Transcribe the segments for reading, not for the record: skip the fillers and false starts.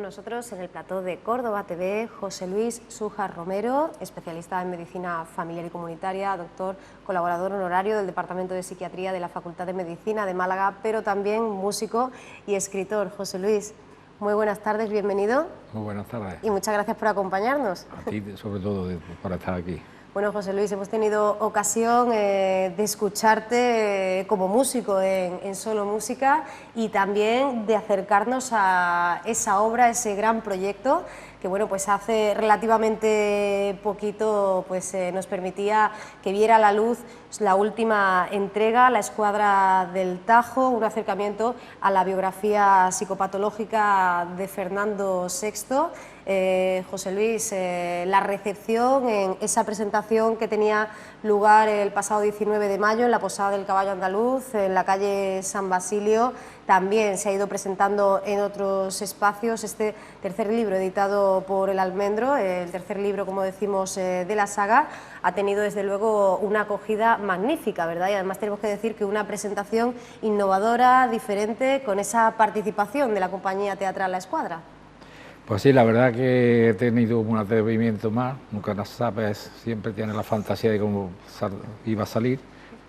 nosotros en el plató de Córdoba TV José Luis Sújar Romero, especialista en medicina familiar y comunitaria, doctor, colaborador honorario del Departamento de Psiquiatría de la Facultad de Medicina de Málaga, pero también músico y escritor. José Luis, muy buenas tardes, bienvenido. Muy buenas tardes. Y muchas gracias por acompañarnos. A ti, sobre todo, por estar aquí. Bueno, José Luis, hemos tenido ocasión de escucharte como músico en Solo Música y también de acercarnos a esa obra, ese gran proyecto que bueno, pues hace relativamente poquito pues, nos permitía que viera a la luz la última entrega, La Escuadra del Tajo, un acercamiento a la biografía psicopatológica de Fernando VI. José Luis, la recepción en esa presentación que tenía lugar el pasado 19 de mayo en la Posada del Caballo Andaluz, en la calle San Basilio, también se ha ido presentando en otros espacios este tercer libro editado por El Almendro, el tercer libro, como decimos, de la saga, ha tenido desde luego una acogida magnífica, ¿verdad? Y además tenemos que decir que una presentación innovadora, diferente, con esa participación de la compañía teatral La Escuadra. Pues sí, la verdad que he tenido un atrevimiento más, nunca lo sabes, siempre tienes la fantasía de cómo iba a salir,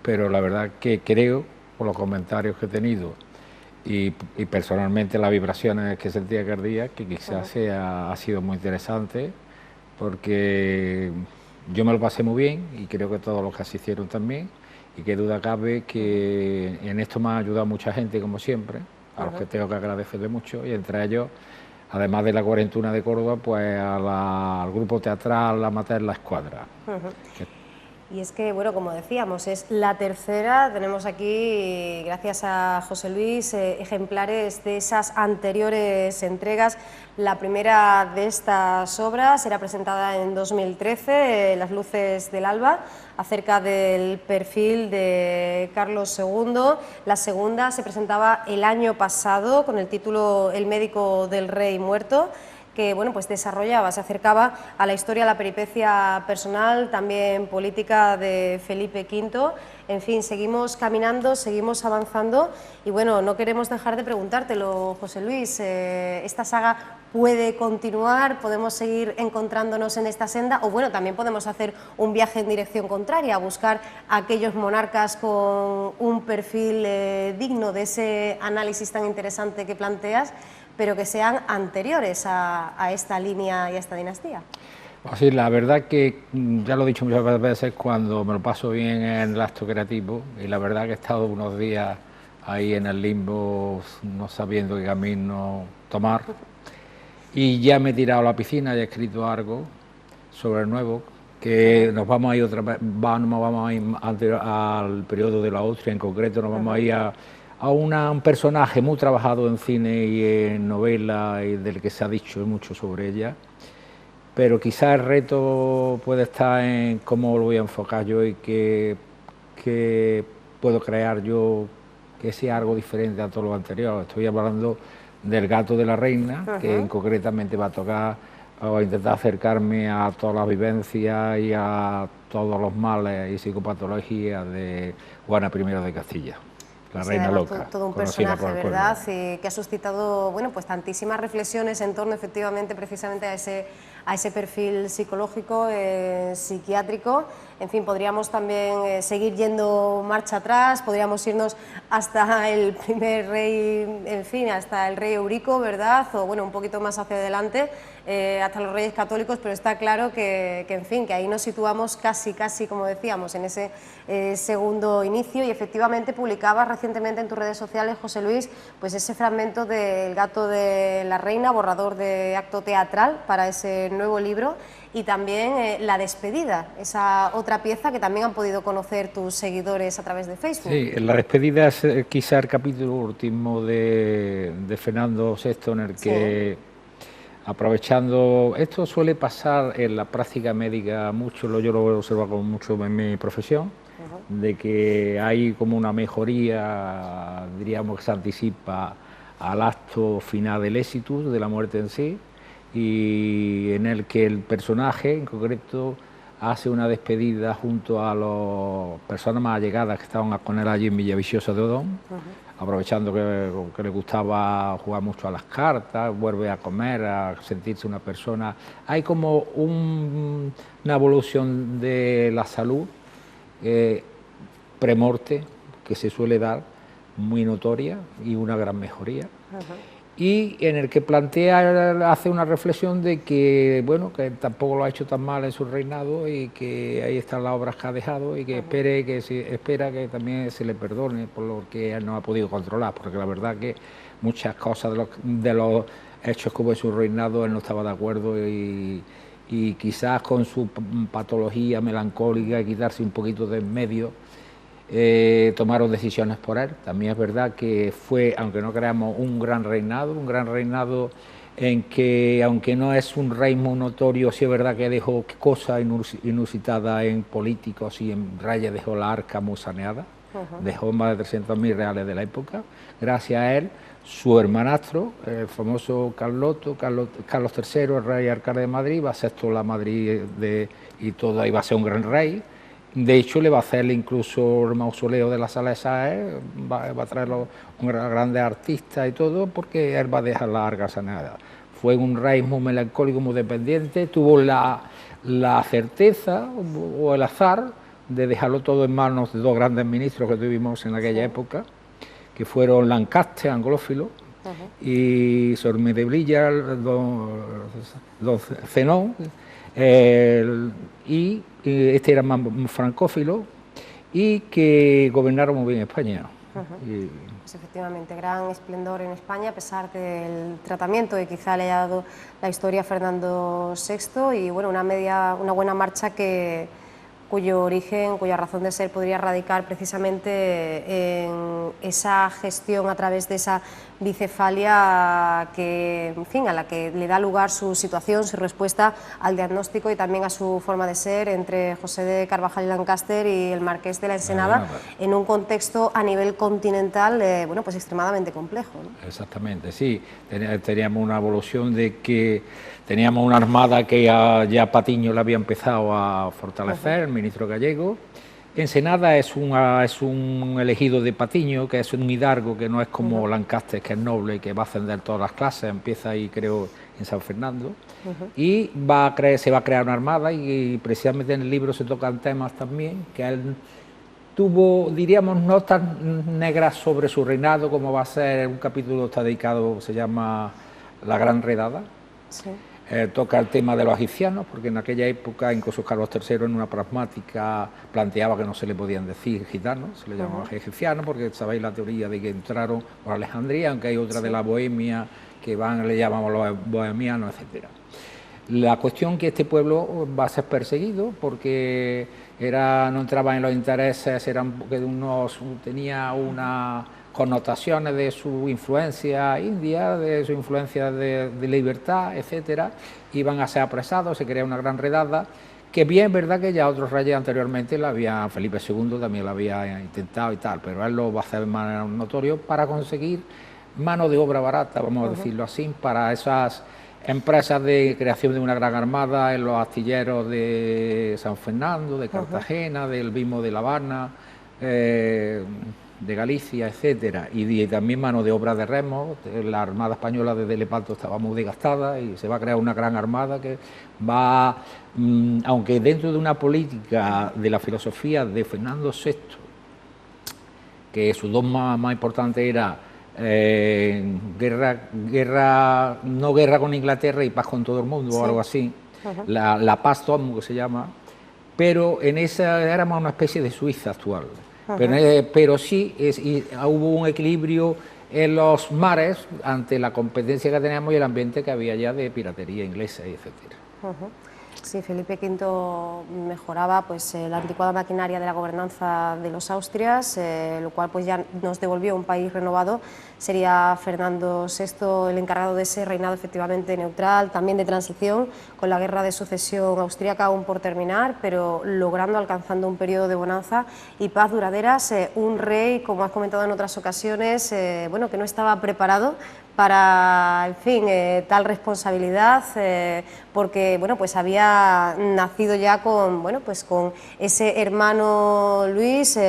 pero la verdad que creo, por los comentarios que he tenido y personalmente las vibraciones que sentía aquel día, que quizás ha sido muy interesante, porque yo me lo pasé muy bien y creo que todos los que asistieron también, y qué duda cabe que en esto me ha ayudado mucha gente, como siempre, a los que tengo que agradecerle mucho, y entre ellos, además de la Cuarentuna de Córdoba, pues al grupo teatral amateur La Escuadra. Y es que, bueno, como decíamos, es la tercera, tenemos aquí, gracias a José Luis, ejemplares de esas anteriores entregas. La primera de estas obras era presentada en 2013, Las luces del alba, acerca del perfil de Carlos II. La segunda se presentaba el año pasado con el título El médico del rey muerto, que bueno, pues desarrollaba, se acercaba a la historia, a la peripecia personal, también política de Felipe V. En fin, seguimos caminando, seguimos avanzando y bueno, no queremos dejar de preguntártelo, José Luis, ¿esta saga puede continuar? ¿Podemos seguir encontrándonos en esta senda? O bueno, también podemos hacer un viaje en dirección contraria, a buscar a aquellos monarcas con un perfil digno de ese análisis tan interesante que planteas, pero que sean anteriores a esta línea y a esta dinastía. Pues sí, la verdad que ya lo he dicho muchas veces, cuando me lo paso bien en el acto creativo, y la verdad que he estado unos días ahí en el limbo, no sabiendo qué camino tomar, y ya me he tirado a la piscina y he escrito algo sobre el nuevo, que nos vamos a ir otra vez, vamos a ir al periodo de la Austria, en concreto nos vamos a ir a un personaje muy trabajado en cine y en novela y del que se ha dicho mucho sobre ella, pero quizás el reto puede estar en cómo lo voy a enfocar yo y qué puedo crear yo que sea algo diferente a todo lo anterior. Estoy hablando del gato de la reina, que concretamente va a tocar o a intentar acercarme a todas las vivencias y a todos los males y psicopatologías de Juana I de Castilla. La reina loca. Todo un personaje, ¿verdad? Y que ha suscitado, bueno, pues tantísimas reflexiones en torno, efectivamente, precisamente a ese perfil psicológico, psiquiátrico. En fin, podríamos también seguir yendo marcha atrás, podríamos irnos hasta el primer rey, en fin, hasta el rey Eurico, ¿verdad? O bueno, un poquito más hacia adelante, hasta los reyes católicos, pero está claro que en fin, que ahí nos situamos casi, como decíamos, en ese segundo inicio. Y efectivamente publicabas recientemente en tus redes sociales, José Luis, pues ese fragmento del gato de la reina, borrador de acto teatral para ese nuevo libro, y también la despedida, esa otra pieza que también han podido conocer tus seguidores a través de Facebook. Sí, la despedida es quizá el capítulo último de Fernando VI, en el que, aprovechando, esto suele pasar en la práctica médica mucho, yo lo he observado mucho en mi profesión, de que hay como una mejoría, diríamos, que se anticipa al acto final del éxito de la muerte en sí, y en el que el personaje en concreto hace una despedida junto a las personas más allegadas que estaban con él allí en Villaviciosa de Odón, aprovechando que le gustaba jugar mucho a las cartas, vuelve a comer, a sentirse una persona. Hay como una evolución de la salud premorte que se suele dar, muy notoria y una gran mejoría. Y en el que plantea, hace una reflexión de que, bueno, que tampoco lo ha hecho tan mal en su reinado y que ahí están las obras que ha dejado y que espera que también se le perdone por lo que él no ha podido controlar, porque la verdad que muchas cosas de los hechos que hubo en su reinado él no estaba de acuerdo y quizás con su patología melancólica y quitarse un poquito de en medio, tomaron decisiones por él. También es verdad que fue, aunque no creamos, un gran reinado en que, aunque no es un rey muy notorio, sí es verdad que dejó cosas inusitadas en políticos y en reyes, dejó la arca muy saneada, dejó más de 300.000 reales de la época. Gracias a él, su hermanastro, el famoso Carlos III, el rey alcalde de Madrid, va a ser toda la Madrid y todo, iba a ser un gran rey. De hecho, le va a hacer incluso el mausoleo de la Sala de Sáenz, va a traer los grandes artistas y todo, porque él va a dejar la arca saneada. Fue un rey muy melancólico, muy dependiente, tuvo la certeza o el azar de dejarlo todo en manos de dos grandes ministros que tuvimos en aquella época, que fueron Lancaster, anglófilo, y Sor Medebrilla, don Zenón, y este era más francófilo y que gobernaron muy bien España. Pues efectivamente, gran esplendor en España a pesar del tratamiento que quizá le haya dado la historia a Fernando VI y bueno, una buena marcha cuyo origen, cuya razón de ser podría radicar precisamente en esa gestión a través de esa bicefalia que, en fin, a la que le da lugar su situación, su respuesta al diagnóstico y también a su forma de ser entre José de Carvajal y Lancaster y el Marqués de la Ensenada, en un contexto a nivel continental, bueno, pues extremadamente complejo, ¿no? Exactamente, sí. Teníamos una evolución de que teníamos una armada que ya Patiño la había empezado a fortalecer, el ministro gallego. Ensenada es un elegido de Patiño, que es un hidalgo, que no es como Lancaster, que es noble y que va a ascender todas las clases, empieza ahí creo en San Fernando, y se va a crear una armada y precisamente en el libro se tocan temas también, que él tuvo, diríamos, notas negras sobre su reinado, como va a ser un capítulo está dedicado, se llama La Gran Redada. Sí. Toca el tema de los egipcianos, porque en aquella época incluso Carlos III en una pragmática planteaba que no se le podían decir gitanos, se le llamaban egipcianos, porque sabéis la teoría de que entraron por Alejandría, aunque hay otra de la Bohemia que le llamamos los bohemianos, etcétera. La cuestión que este pueblo va a ser perseguido porque no entraba en los intereses, tenía unas connotaciones de su influencia india, de su influencia de libertad, etcétera, iban a ser apresados, se crea una gran redada, que bien es verdad que ya otros reyes anteriormente Felipe II también lo había intentado y tal, pero él lo va a hacer de manera notoria para conseguir mano de obra barata, vamos a decirlo así, para esas empresas de creación de una gran armada en los astilleros de San Fernando, de Cartagena, del mismo de La Habana, de Galicia, etcétera, y también mano de obra de remos. La Armada Española desde Lepanto estaba muy desgastada y se va a crear una gran armada que va, aunque dentro de una política de la filosofía de Fernando VI, que su dogma más importante era no guerra con Inglaterra y paz con todo el mundo, o algo así, la paz tomo que se llama, pero en esa éramos una especie de Suiza actual. Pero sí hubo un equilibrio en los mares ante la competencia que teníamos y el ambiente que había ya de piratería inglesa, etcétera. Sí, Felipe V mejoraba pues, la anticuada maquinaria de la gobernanza de los Austrias, lo cual pues, ya nos devolvió un país renovado. Sería Fernando VI el encargado de ese reinado efectivamente neutral, también de transición, con la guerra de sucesión austríaca aún por terminar, pero alcanzando un periodo de bonanza y paz duraderas. Un rey, como has comentado en otras ocasiones, bueno, que no estaba preparado para, en fin, tal responsabilidad, porque bueno, pues había nacido ya con, bueno, pues con ese hermano Luis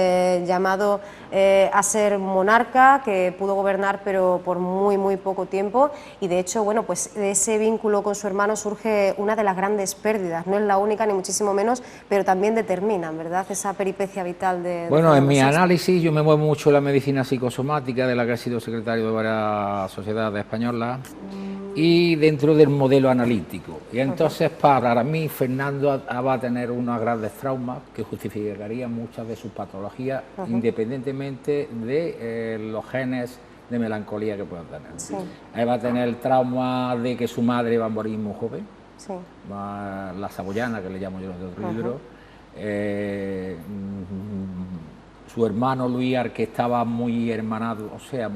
llamado a ser monarca, que pudo gobernar pero por muy poco tiempo, y de hecho, bueno, pues de ese vínculo con su hermano surge una de las grandes pérdidas, no es la única ni muchísimo menos, pero también determinan, ¿verdad?, esa peripecia vital de Bueno, en mi Fernando VI. análisis yo me muevo mucho en la medicina psicosomática, de la que he sido secretario de varias sociedades españolas, y dentro del modelo analítico. Y entonces para mí Fernando va a tener unos grandes traumas que justificarían muchas de sus patologías, independientemente de los genes de melancolía que pueda tener. Sí. Él va a tener el trauma de que su madre va a morir muy joven, Sí. la saboyana, que le llamo yo en otro libro. Su hermano Luis, que estaba muy hermanado, o sea,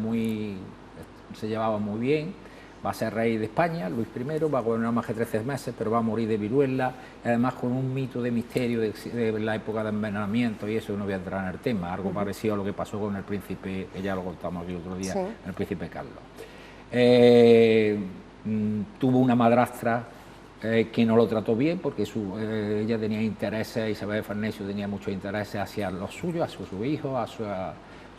se llevaba muy bien, va a ser rey de España, Luis I, va a gobernar más que 13 meses, pero va a morir de viruela, y además con un mito de misterio de la época de envenenamiento, y eso no voy a entrar en el tema, algo parecido a lo que pasó con el príncipe, que ya lo contamos aquí otro día, el príncipe Carlos. Tuvo una madrastra que no lo trató bien, porque ella tenía intereses, Isabel de Farnesio tenía muchos intereses hacia los suyos, hacia su hijo, hacia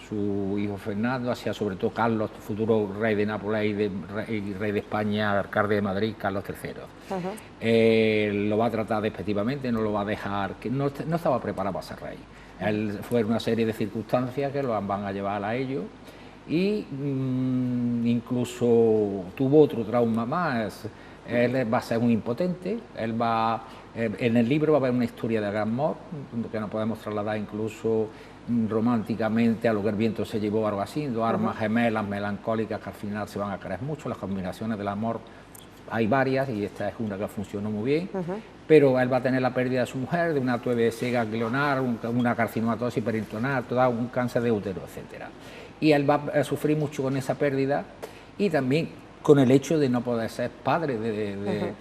su hijo Fernando, hacia sobre todo Carlos, futuro rey de Nápoles y rey de España, alcalde de Madrid, Carlos III. Lo va a tratar despectivamente, no lo va a dejar, que no estaba preparado para ser rey. Fue una serie de circunstancias que lo van a llevar a ello, y incluso tuvo otro trauma más. Él va a ser un impotente, en el libro va a haber una historia de gran amor, que nos podemos trasladar incluso románticamente a lo que el viento se llevó, algo así, dos armas gemelas, melancólicas, que al final se van a querer mucho. Las combinaciones del amor hay varias, y esta es una que funcionó muy bien, pero él va a tener la pérdida de su mujer, de una TBC ganglionar, una carcinomatosis peritonal, todo un cáncer de útero, etcétera. Y él va a sufrir mucho con esa pérdida, y también con el hecho de no poder ser padre, de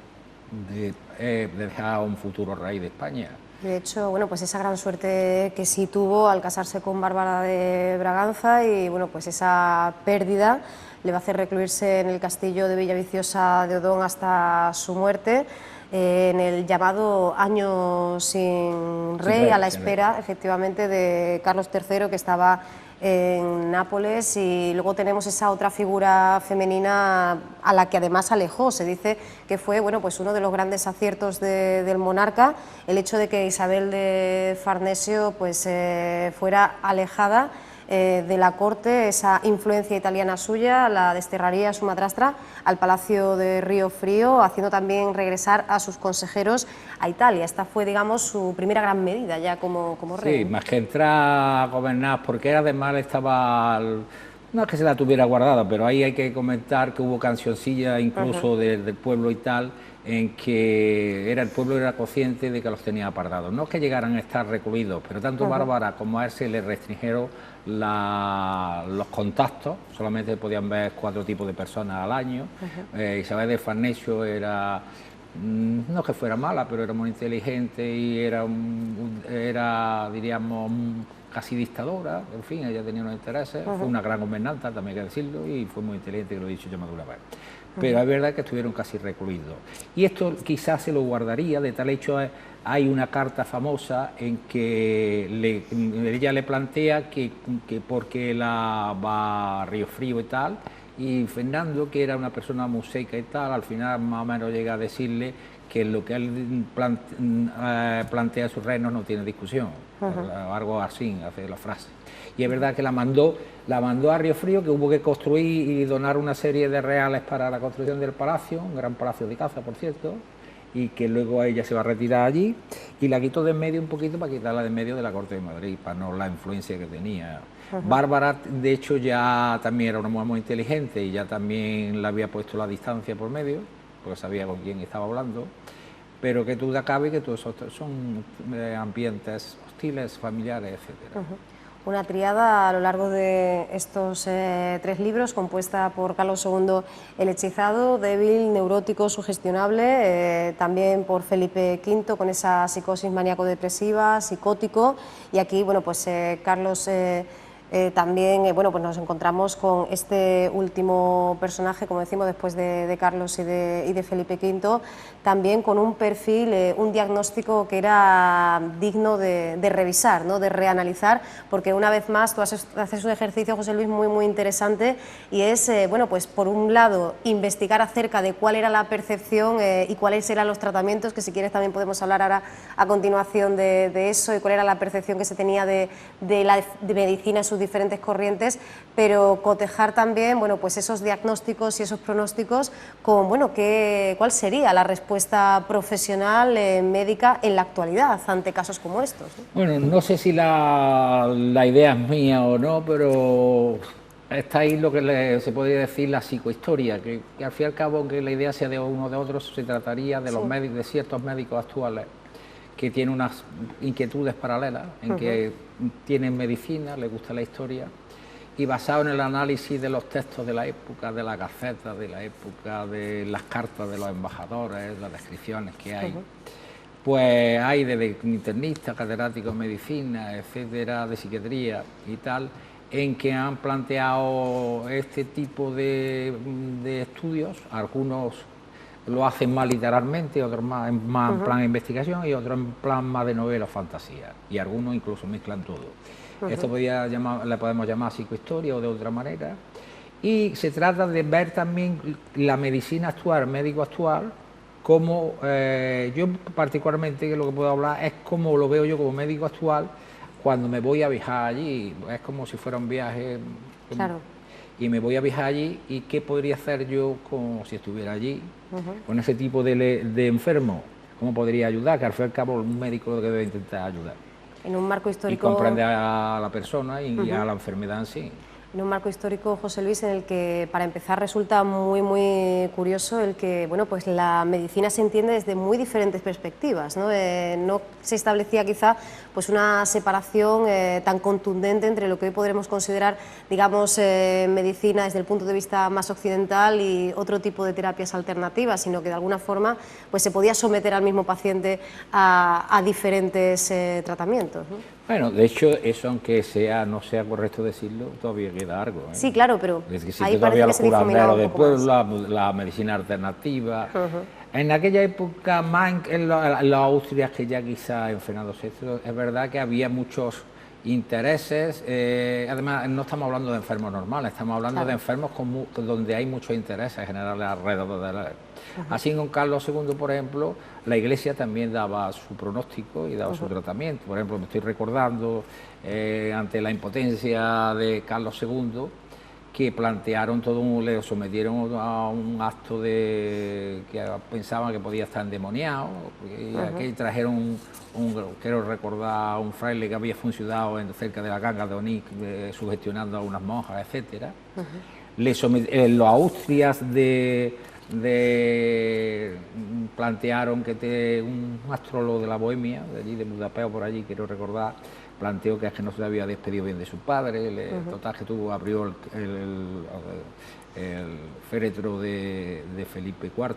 dejar a un futuro rey de España. De hecho, bueno, pues esa gran suerte que sí tuvo al casarse con Bárbara de Braganza, y bueno, pues esa pérdida le va a hacer recluirse en el castillo de Villaviciosa de Odón hasta su muerte, en el llamado año sin rey, a la espera, efectivamente, de Carlos III, que estaba en Nápoles. Y luego tenemos esa otra figura femenina a la que además alejó. Se dice que fue, bueno, pues uno de los grandes aciertos del monarca, el hecho de que Isabel de Farnesio pues fuera alejada de la corte. Esa influencia italiana suya la desterraría a su madrastra al Palacio de Río Frío, haciendo también regresar a sus consejeros a Italia. Esta fue, digamos, su primera gran medida ya como rey. Sí, más que entrar a gobernar, porque además estaba... No es que se la tuviera guardada, pero ahí hay que comentar que hubo cancioncillas incluso del pueblo y tal, en que el pueblo era consciente de que los tenía apartados. No es que llegaran a estar recluidos, pero tanto Bárbara como a él se le restringieron los contactos, solamente podían ver 4 tipos de personas al año. Isabel de Farnesio era, no es que fuera mala, pero era muy inteligente y era diríamos, casi dictadora. En fin, ella tenía unos intereses, fue una gran gobernanta, también hay que decirlo, y fue muy inteligente, que lo he dicho yo más de una vez. Pero es verdad que estuvieron casi recluidos. Y esto quizás se lo guardaría, de tal hecho hay una carta famosa en que ella le plantea que porque la va a Río Frío y tal, y Fernando, que era una persona muy seca y tal, al final más o menos llega a decirle que lo que él plantea a sus reinos no tiene discusión, algo así, hace la frase. Y es verdad que la mandó a Río Frío, que hubo que construir y donar una serie de reales para la construcción del palacio, un gran palacio de caza, por cierto, y que luego ella se va a retirar allí, y la quitó de en medio un poquito para quitarla de en medio de la corte de Madrid, para no la influencia que tenía. Bárbara, de hecho, ya también era una mujer muy inteligente, y ya también le había puesto la distancia por medio, porque sabía con quién estaba hablando, pero que duda cabe que todos esos son ambientes hostiles, familiares, etcétera. Una triada a lo largo de estos 3 libros, compuesta por Carlos II el Hechizado, débil, neurótico, sugestionable, también por Felipe V con esa psicosis maníaco-depresiva, psicótico, y aquí, bueno, pues Carlos También bueno, pues nos encontramos con este último personaje, como decimos, después de Carlos y de Felipe V, también con un perfil, un diagnóstico que era digno de revisar, ¿no?, de reanalizar, porque una vez más tú haces un ejercicio, José Luis, muy interesante, y es, bueno, pues por un lado investigar acerca de cuál era la percepción y cuáles eran los tratamientos, que si quieres también podemos hablar ahora a continuación de eso, y cuál era la percepción que se tenía de la medicina en sus diferentes corrientes, pero cotejar también, bueno, pues esos diagnósticos y esos pronósticos con, bueno, cuál sería la respuesta profesional médica en la actualidad ante casos como estos, ¿no? Bueno, no sé si la idea es mía o no, pero está ahí lo que se podría decir la psicohistoria, que al fin y al cabo, aunque la idea sea de uno o de otro, se trataría de los médicos, de ciertos médicos actuales que tienen unas inquietudes paralelas, en que tienen medicina, les gusta la historia, y basado en el análisis de los textos de la época, de las gacetas de la época, de las cartas de los embajadores, las descripciones que hay, pues hay desde internistas, catedráticos de medicina, etcétera, de psiquiatría y tal, en que han planteado este tipo de estudios. Algunos lo hacen más literalmente, otros más en plan de investigación y otros en plan más de novela o fantasía, y algunos incluso mezclan todo. Esto le podemos llamar psicohistoria o de otra manera, y se trata de ver también la medicina actual, el médico actual, como yo particularmente, que lo que puedo hablar es como lo veo yo como médico actual cuando me voy a viajar allí. Es como si fuera un viaje. Claro. Y me voy a viajar allí, y qué podría hacer yo como si estuviera allí, con ese tipo de enfermo, cómo podría ayudar, que al fin y al cabo un médico lo que debe intentar ayudar. En un marco histórico. Y comprender a la persona y a la enfermedad en sí. En un marco histórico, José Luis, en el que, para empezar, resulta muy curioso el que, bueno, pues la medicina se entiende desde muy diferentes perspectivas, ¿no? No se establecía quizá pues una separación tan contundente entre lo que hoy podremos considerar, digamos, medicina desde el punto de vista más occidental y otro tipo de terapias alternativas, sino que de alguna forma pues se podía someter al mismo paciente a diferentes tratamientos, ¿no? Bueno, de hecho, eso, aunque no sea correcto decirlo, todavía queda algo, ¿eh? Sí, claro, pero es que ahí todavía parece que los se difuminaba curanderos un de poco pueblo, la medicina alternativa. En aquella época, más en las Austrias, que ya quizá en Fernando VI, es verdad que había muchos intereses. Además, no estamos hablando de enfermos normales, estamos hablando de enfermos donde hay muchos intereses generales alrededor de la. Así, con Carlos II, por ejemplo, la Iglesia también daba su pronóstico y daba su tratamiento. Por ejemplo, me estoy recordando, ante la impotencia de Carlos II, que plantearon le sometieron a un acto que pensaban que podía estar endemoniado, y aquí trajeron quiero recordar, un fraile que había funcionado cerca de la Ganga de Onix, sugestionando a unas monjas, etcétera. Los Austrias plantearon que un astrólogo de la Bohemia, de allí de Budapest, por allí, quiero recordar, planteó que es que no se le había despedido bien de su padre. Total, que abrió el féretro de Felipe IV,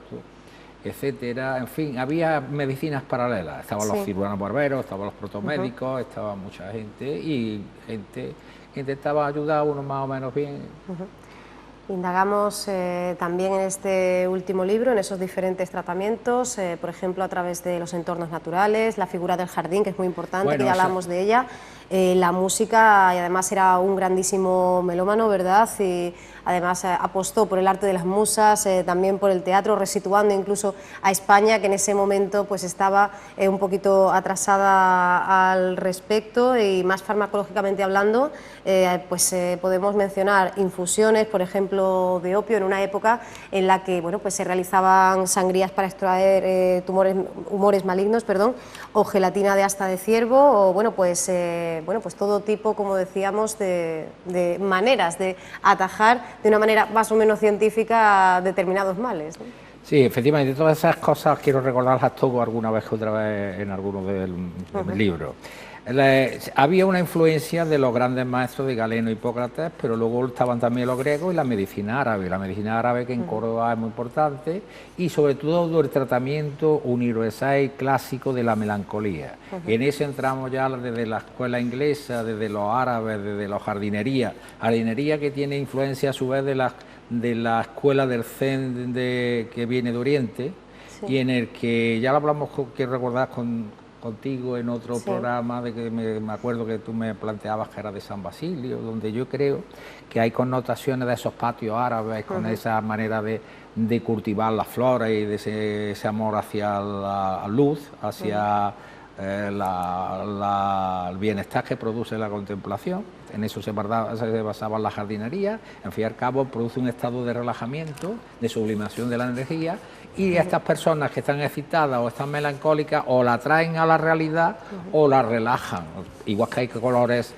etcétera. En fin, había medicinas paralelas. Estaban los cirujanos barberos, estaban los protomédicos, estaba mucha gente, y gente que intentaba ayudar a uno más o menos bien. Indagamos también en este último libro, en esos diferentes tratamientos, por ejemplo, a través de los entornos naturales, la figura del jardín, que es muy importante, bueno, que ya hablamos de ella, la música, y además era un grandísimo melómano, ¿verdad? Y además apostó por el arte de las musas, también por el teatro, resituando incluso a España, que en ese momento pues estaba un poquito atrasada al respecto, y más farmacológicamente hablando, pues podemos mencionar infusiones, por ejemplo, de opio, en una época en la que, bueno, pues se realizaban sangrías para extraer humores malignos, o gelatina de asta de ciervo, o bueno, pues todo tipo, como decíamos, de maneras de atajar de una manera más o menos científica determinados males, ¿no? Sí, efectivamente, todas esas cosas quiero recordarlas toco alguna vez que otra vez en algunos de mis libros. Había una influencia de los grandes maestros de Galeno y Hipócrates, pero luego estaban también los griegos y la medicina árabe que en Córdoba es muy importante, y sobre todo el tratamiento universal y clásico de la melancolía. Y en eso entramos ya desde la escuela inglesa, desde los árabes, desde la jardinería que tiene influencia a su vez de la escuela del Zen que viene de Oriente, y en el que ya lo hablamos, que recordás contigo en otro programa, de que me acuerdo que tú me planteabas que era de San Basilio, donde yo creo que hay connotaciones de esos patios árabes, con esa manera de cultivar las flores y de ese amor hacia la luz, hacia el bienestar que produce la contemplación. En eso se basaba la jardinería. En fin y al cabo produce un estado de relajamiento, de sublimación de la energía, y estas personas que están excitadas o están melancólicas o la traen a la realidad o la relajan. Igual que hay colores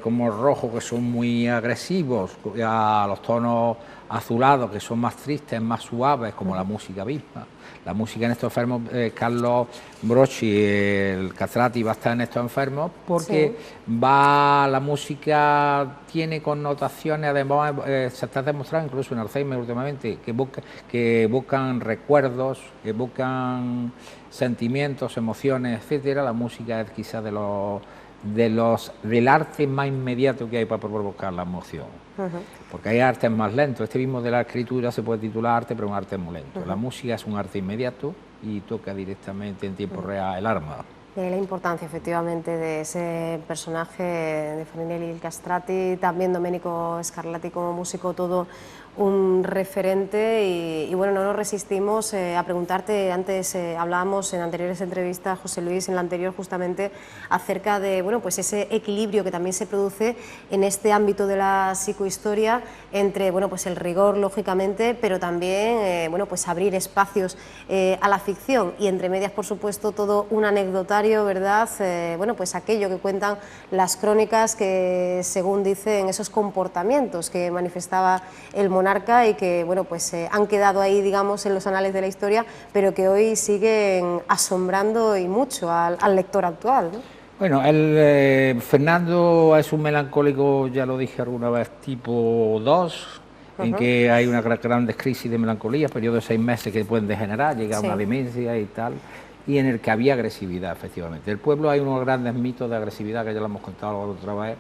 como el rojo, que son muy agresivos, a los tonos azulados, que son más tristes, más suaves, como la música misma. La música en estos enfermos, Carlos Brocchi, el Castrati, va a estar en estos enfermos porque la música tiene connotaciones, además se está demostrando incluso en Alzheimer últimamente, que evocan recuerdos, que evocan sentimientos, emociones, etcétera. La música es quizás del arte más inmediato que hay para provocar la emoción, porque hay artes más lentos. Este mismo de la escritura se puede titular arte, pero un arte muy lento. La música es un arte inmediato y toca directamente en tiempo real el alma. La importancia efectivamente de ese personaje de Farinelli y el Castrati, también Domenico Scarlatti como músico, todo un referente, y bueno, no nos resistimos a preguntarte. Antes hablábamos en anteriores entrevistas, José Luis, en la anterior justamente, acerca de pues ese equilibrio que también se produce en este ámbito de la psicohistoria entre pues el rigor, lógicamente, pero también pues abrir espacios a la ficción, y entre medias, por supuesto, todo un anecdotario, ¿verdad? Pues aquello que cuentan las crónicas, que según dicen esos comportamientos que manifestaba el monarca, y que pues han quedado ahí, digamos, en los anales de la historia, pero que hoy siguen asombrando y mucho al lector actual, ¿no? Bueno, Fernando es un melancólico, ya lo dije alguna vez, tipo 2, en que hay una grandes crisis de melancolía, periodos de 6 meses que pueden degenerar, llega a una demencia y tal, y en el que había agresividad, efectivamente. En el pueblo hay unos grandes mitos de agresividad que ya lo hemos contado otra vez,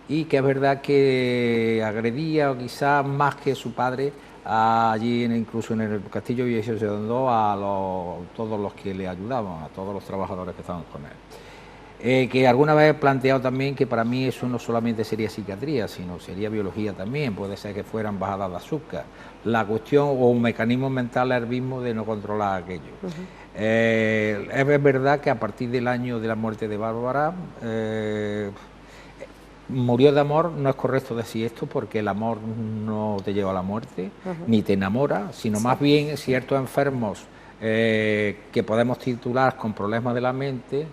y que es verdad que agredía, o quizás más que su padre, allí incluso en el castillo Viejo se donó a todos los que le ayudaban, a todos los trabajadores que estaban con él. Que alguna vez he planteado también que para mí eso no solamente sería psiquiatría, sino sería biología también. Puede ser que fueran bajadas de azúcar. La cuestión o un mecanismo mental es el mismo de no controlar aquello. Es verdad que a partir del año de la muerte de Bárbara, murió de amor. No es correcto decir esto, porque el amor no te lleva a la muerte, ni te enamora, sino más bien ciertos enfermos que podemos titular con problemas de la mente,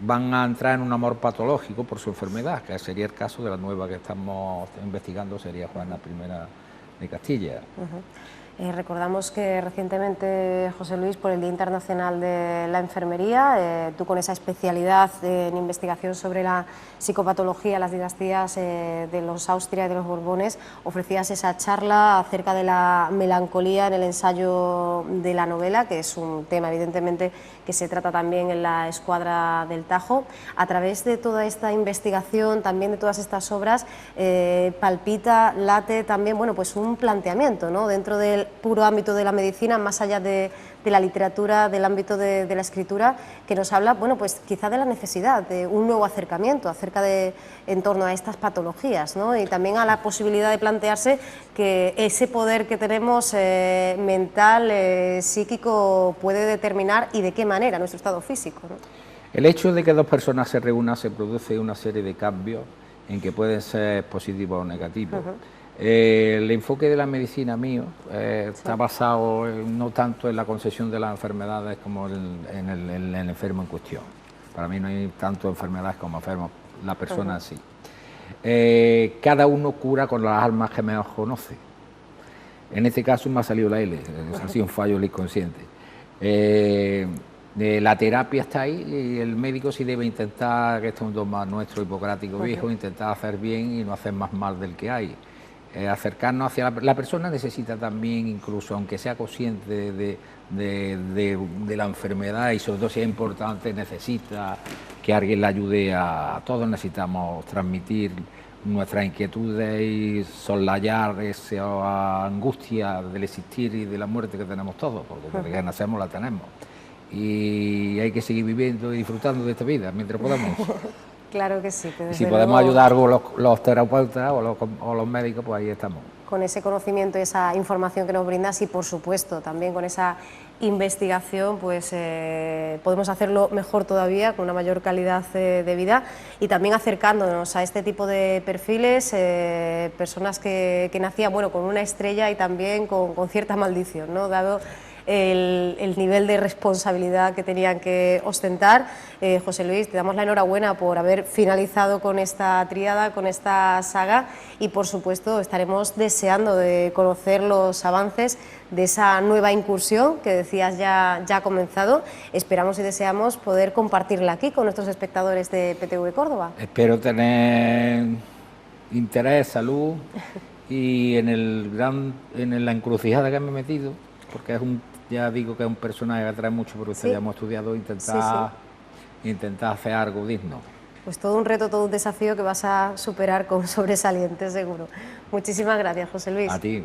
van a entrar en un amor patológico por su enfermedad, que sería el caso de la nueva que estamos investigando, sería Juana I de Castilla. Recordamos que recientemente, José Luis, por el Día Internacional de la Enfermería, tú con esa especialidad en investigación sobre la psicopatología, las dinastías de los Austria y de los Borbones, ofrecías esa charla acerca de la melancolía en el ensayo de la novela, que es un tema evidentemente que se trata también en la Escuadra del Tajo. A través de toda esta investigación, también de todas estas obras, palpita, late también pues un planteamiento, ¿no?, dentro del puro ámbito de la medicina, más allá de la literatura, del ámbito de la escritura, que nos habla pues quizá de la necesidad de un nuevo acercamiento en torno a estas patologías, ¿no?, y también a la posibilidad de plantearse que ese poder que tenemos mental, psíquico, puede determinar, y de qué manera, nuestro estado físico, ¿no? El hecho de que dos personas se reúnan se produce una serie de cambios en que pueden ser positivos o negativos. El enfoque de la medicina mío está basado no tanto en la concepción de las enfermedades como en el enfermo en cuestión. Para mí no hay tanto enfermedades como enfermos, la persona sí. Cada uno cura con las almas que mejor conoce. En este caso me ha salido la L, ha sido un fallo del inconsciente. La terapia está ahí y el médico sí debe intentar, que esto es un dogma nuestro hipocrático viejo, intentar hacer bien y no hacer más mal del que hay. Acercarnos hacia la persona necesita también, incluso aunque sea consciente de la enfermedad y sobre todo si es importante, necesita que alguien le ayude. A todos necesitamos transmitir nuestras inquietudes y soslayar esa angustia del existir y de la muerte que tenemos todos, porque desde que nacemos la tenemos. Y hay que seguir viviendo y disfrutando de esta vida mientras podamos. Claro que sí. Que si podemos ayudar a los terapeutas o los médicos, pues ahí estamos. Con ese conocimiento y esa información que nos brindas y, por supuesto, también con esa investigación, pues podemos hacerlo mejor todavía, con una mayor calidad de vida y también acercándonos a este tipo de perfiles, personas que nacían, bueno, con una estrella y también con cierta maldición, ¿no? Dado el nivel de responsabilidad que tenían que ostentar. José Luis, te damos la enhorabuena por haber finalizado con esta tríada, con esta saga, y por supuesto estaremos deseando de conocer los avances de esa nueva incursión que decías ya ha comenzado. Esperamos y deseamos poder compartirla aquí con nuestros espectadores de PTV Córdoba. Espero tener interés, salud y en la encrucijada que me he metido, porque ya digo que es un personaje que atrae mucho, porque ya hemos estudiado, intentar hacer algo digno. Pues todo un reto, todo un desafío que vas a superar con sobresaliente, seguro. Muchísimas gracias, José Luis. A ti.